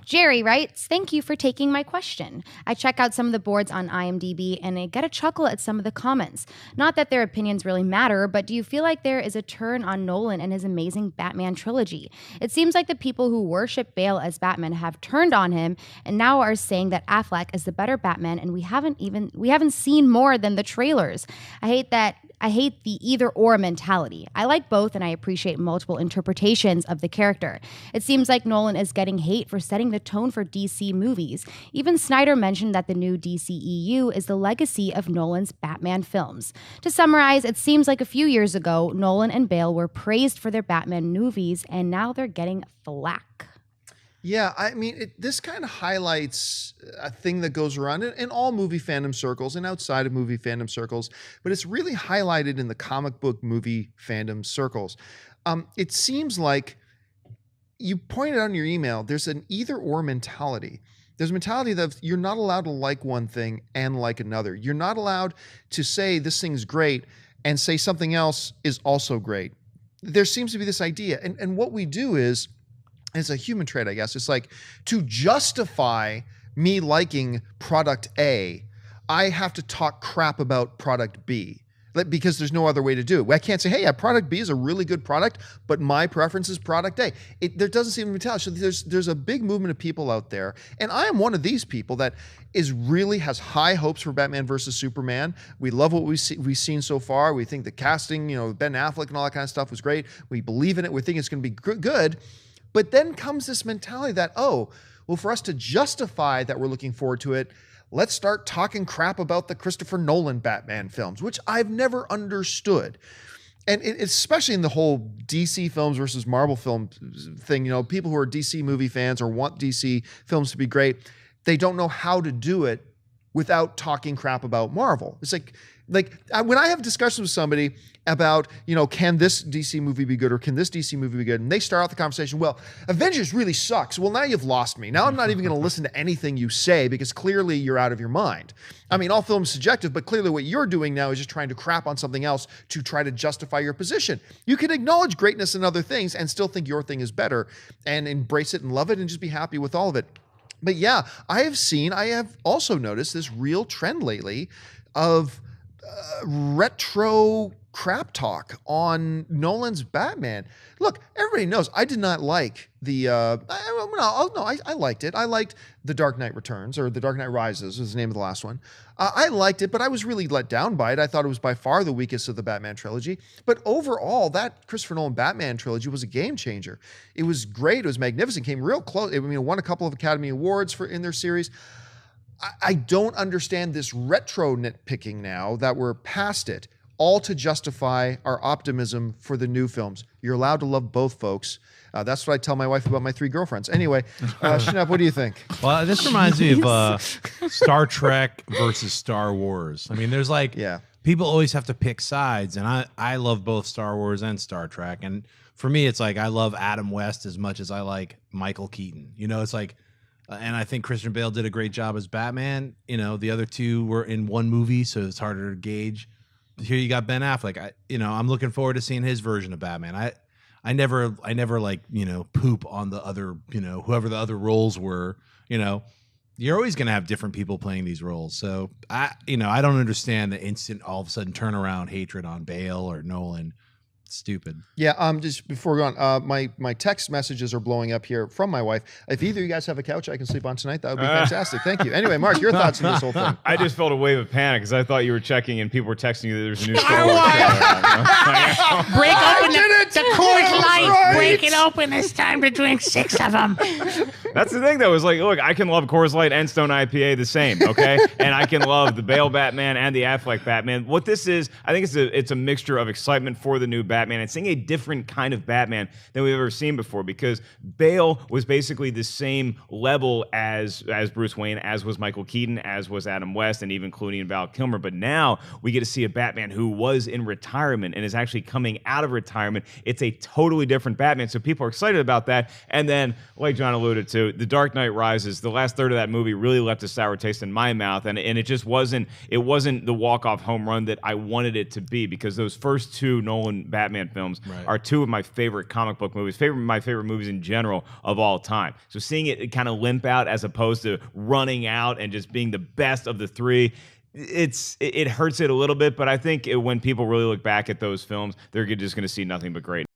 Jerry writes, thank you for taking my question. I check out some of the boards on IMDB and I get a chuckle at some of the comments. Not that their opinions really matter, but do you feel like there is a turn on Nolan and his amazing Batman trilogy? It seems like the people who worship Bale as Batman have turned on him and now are saying that Affleck is the better Batman, and we haven't seen more than the trailers. I hate the either or mentality. I like both and I appreciate multiple interpretations of the character. It seems like Nolan is getting hate for setting the tone for DC movies. Even Snyder mentioned that the new DCEU is the legacy of Nolan's Batman films. To summarize, it seems like a few years ago, Nolan and Bale were praised for their Batman movies, and now they're getting flack. Yeah, I mean, this kind of highlights a thing that goes around in all movie fandom circles and outside of movie fandom circles, but it's really highlighted in the comic book movie fandom circles. It seems like you pointed out in your email, there's an either-or mentality. There's a mentality that you're not allowed to like one thing and like another. You're not allowed to say this thing's great and say something else is also great. There seems to be this idea. And what we do is, it's a human trait, I guess. It's like, to justify me liking product A, I have to talk crap about product B. Because there's no other way to do it. I can't say, hey, yeah, product B is a really good product, but my preference is product A. There doesn't seem to be mentality. So there's a big movement of people out there, and I am one of these people that has high hopes for Batman versus Superman. We love what we've seen so far. We think the casting, Ben Affleck and all that kind of stuff was great. We believe in it. We think it's going to be good. But then comes this mentality that, for us to justify that we're looking forward to it, let's start talking crap about the Christopher Nolan Batman films, which I've never understood. And especially in the whole DC films versus Marvel film thing, people who are DC movie fans or want DC films to be great, they don't know how to do it without talking crap about Marvel. It's like when I have discussions with somebody about, can this DC movie be good or can this DC movie be good? And they start out the conversation, well, Avengers really sucks. Well, now you've lost me. Now I'm not even going to listen to anything you say because clearly you're out of your mind. I mean, all films subjective, but clearly what you're doing now is just trying to crap on something else to try to justify your position. You can acknowledge greatness in other things and still think your thing is better and embrace it and love it and just be happy with all of it. But yeah, I have also noticed this real trend lately of retro crap talk on Nolan's Batman. Look, everybody knows I did not like the. I liked it. I liked The Dark Knight Returns, or The Dark Knight Rises was the name of the last one. I liked it, but I was really let down by it. I thought it was by far the weakest of the Batman trilogy. But overall, that Christopher Nolan Batman trilogy was a game changer. It was great. It was magnificent. Came real close. It won a couple of Academy Awards in their series. I don't understand this retro nitpicking now that we're past it, all to justify our optimism for the new films. You're allowed to love both, folks. That's what I tell my wife about my 3 girlfriends. Anyway, Shinab, what do you think? Well, this reminds me of Star Trek versus Star Wars. I mean, there's people always have to pick sides, and I love both Star Wars and Star Trek. And for me, it's like I love Adam West as much as I like Michael Keaton. It's like, and I think Christian Bale did a great job as Batman. The other two were in one movie, so it's harder to gauge. Here you got Ben Affleck. I'm looking forward to seeing his version of Batman. I never poop on the other, whoever the other roles were. You're always going to have different people playing these roles. So I don't understand the instant all of a sudden turnaround hatred on Bale or Nolan. Stupid. Yeah, just before we go on, my text messages are blowing up here from my wife. If either of you guys have a couch I can sleep on tonight, that would be fantastic. Thank you. Anyway, Mark, your thoughts on this whole thing? I just felt a wave of panic because I thought you were checking and people were texting you that there's a new Star Wars trailer. Break open the Coors Light. Right. Break it open. It's time to drink 6 of them. That's the thing, though. Is like, look, I can love Coors Light and Stone IPA the same, okay? And I can love the Bale Batman and the Affleck Batman. What this is, I think it's a mixture of excitement for the new Batman and seeing a different kind of Batman than we've ever seen before, because Bale was basically the same level as Bruce Wayne, as was Michael Keaton, as was Adam West, and even Clooney and Val Kilmer. But now we get to see a Batman who was in retirement and is actually coming out of retirement. It's a totally different Batman, so people are excited about that. And then, like John alluded to, The Dark Knight Rises, the last third of that movie really left a sour taste in my mouth, and it just wasn't the walk-off home run that I wanted it to be, because those first 2 Nolan Batman Batman films are two of my favorite comic book movies, my favorite movies in general of all time. So seeing it kind of limp out as opposed to running out and just being the best of the three, it hurts it a little bit. But I think when people really look back at those films, they're just going to see nothing but great.